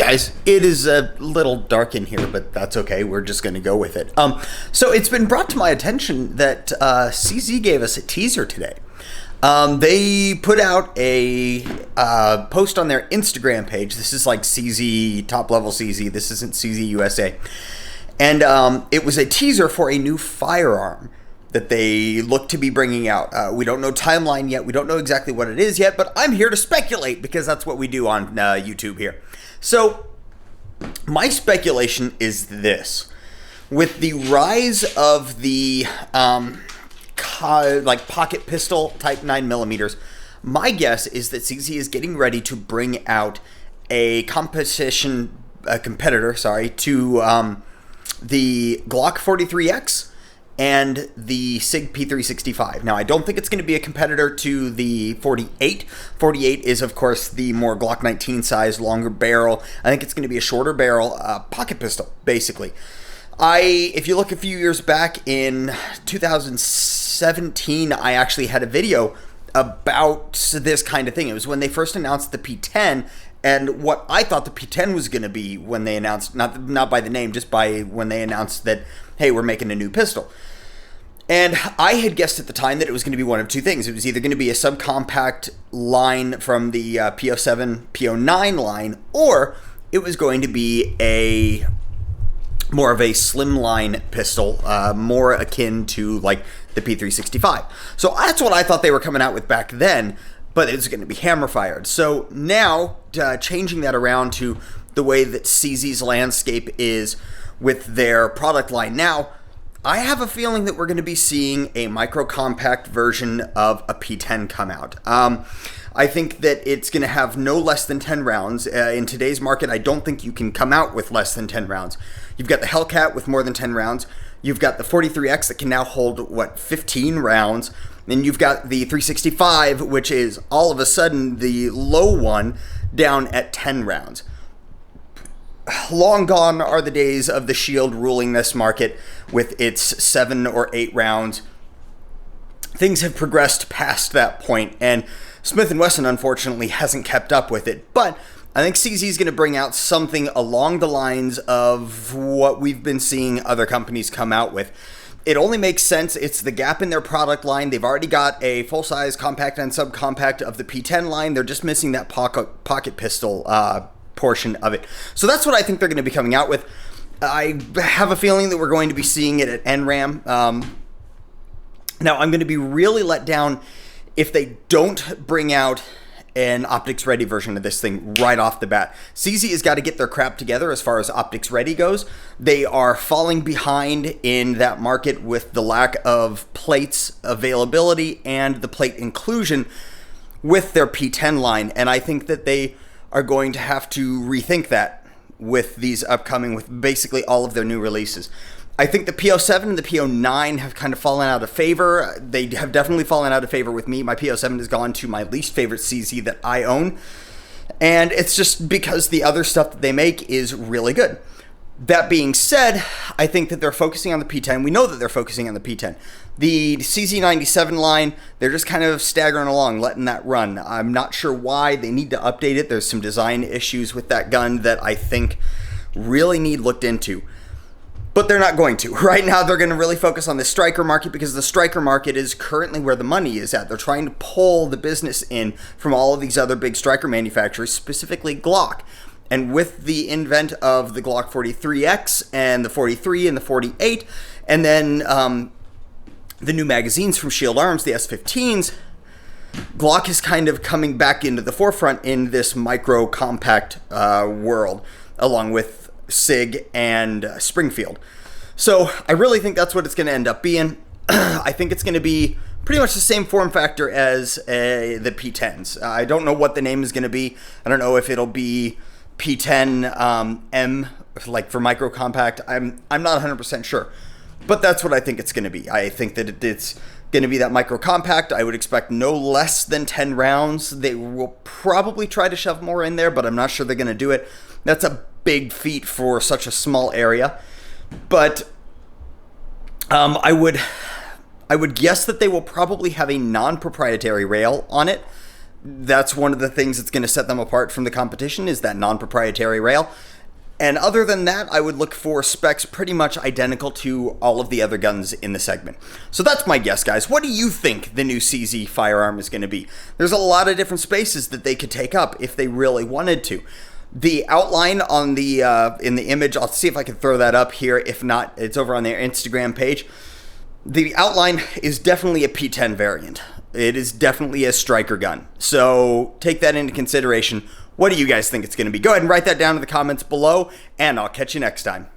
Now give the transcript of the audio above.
guys, it is a little dark in here, but that's okay. We're just going to go with it. So it's been brought to my attention that CZ gave us a teaser today. They put out a post on their Instagram page. This is like CZ, top level CZ. This isn't CZ USA. And it was a teaser for a new firearm that they look to be bringing out. We don't know timeline yet. We don't know exactly what it is yet, but I'm here to speculate because that's what we do on YouTube here. So my speculation is this. With the rise of the pocket pistol type 9mm, my guess is that CZ is getting ready to bring out a competitor to the Glock 43X and the SIG P365. Now, I don't think it's going to be a competitor to the 48. 48 is, of course, the more Glock 19 size, longer barrel. I think it's going to be a shorter barrel pocket pistol, basically. If you look a few years back in 2017, I actually had a video about this kind of thing. It was when they first announced the P10, and what I thought the P10 was going to be when they announced, not by the name, just by when they announced that, hey, we're making a new pistol. And I had guessed at the time that it was going to be one of two things. It was either going to be a subcompact line from the P07, P09 line, or it was going to be more of a slimline pistol, more akin to like the P365. So that's what I thought they were coming out with back then, but it's going to be hammer fired. So now, changing that around to the way that CZ's landscape is with their product line now, I have a feeling that we're going to be seeing a micro-compact version of a P10 come out. I think that it's going to have no less than 10 rounds. In today's market, I don't think you can come out with less than 10 rounds. You've got the Hellcat with more than 10 rounds. You've got the 43X that can now hold, 15 rounds. Then you've got the 365, which is all of a sudden the low one, down at 10 rounds. Long gone are the days of the Shield ruling this market with its 7 or 8 rounds. Things have progressed past that point, and Smith & Wesson unfortunately hasn't kept up with it. But I think CZ is going to bring out something along the lines of what we've been seeing other companies come out with. It only makes sense. It's the gap in their product line. They've already got a full-size compact and subcompact of the P10 line. They're just missing that pocket pistol portion of it. So that's what I think they're going to be coming out with. I have a feeling that we're going to be seeing it at NRAM. Now, I'm going to be really let down if they don't bring out an optics-ready version of this thing right off the bat. CZ has got to get their crap together as far as optics-ready goes. They are falling behind in that market with the lack of plates availability and the plate inclusion with their P10 line, and I think that they are going to have to rethink that with these upcoming, with basically all of their new releases. I think the P07 and the P09 have kind of fallen out of favor. They have definitely fallen out of favor with me. My P07 has gone to my least favorite CZ that I own. And it's just because the other stuff that they make is really good. That being said, I think that they're focusing on the P10. We know that they're focusing on the P10. The CZ97 line, they're just kind of staggering along, letting that run. I'm not sure why. They need to update it. There's some design issues with that gun that I think really need looked into. But they're not going to. Right now, they're going to really focus on the striker market because the striker market is currently where the money is at. They're trying to pull the business in from all of these other big striker manufacturers, specifically Glock. And with the invent of the Glock 43X and the 43 and the 48, and then the new magazines from Shield Arms, the S15s, Glock is kind of coming back into the forefront in this micro-compact world, along with SIG and Springfield. So I really think that's what it's going to end up being. I think it's going to be pretty much the same form factor as the P10s. I don't know what the name is going to be. I don't know if it'll be P10 M, like for micro compact. I'm not 100% sure, but that's what I think it's going to be. I think that it's going to be that micro compact. I would expect no less than 10 rounds. They will probably try to shove more in there, but I'm not sure they're going to do it. That's a big feat for such a small area. But I would guess that they will probably have a non-proprietary rail on it. That's one of the things that's going to set them apart from the competition, is that non-proprietary rail. And other than that, I would look for specs pretty much identical to all of the other guns in the segment. So that's my guess, guys. What do you think the new CZ firearm is going to be? There's a lot of different spaces that they could take up if they really wanted to. The outline on the in the image, I'll see if I can throw that up here. If not, it's over on their Instagram page. The outline is definitely a P10 variant. It is definitely a striker gun. So take that into consideration. What do you guys think it's going to be? Go ahead and write that down in the comments below, and I'll catch you next time.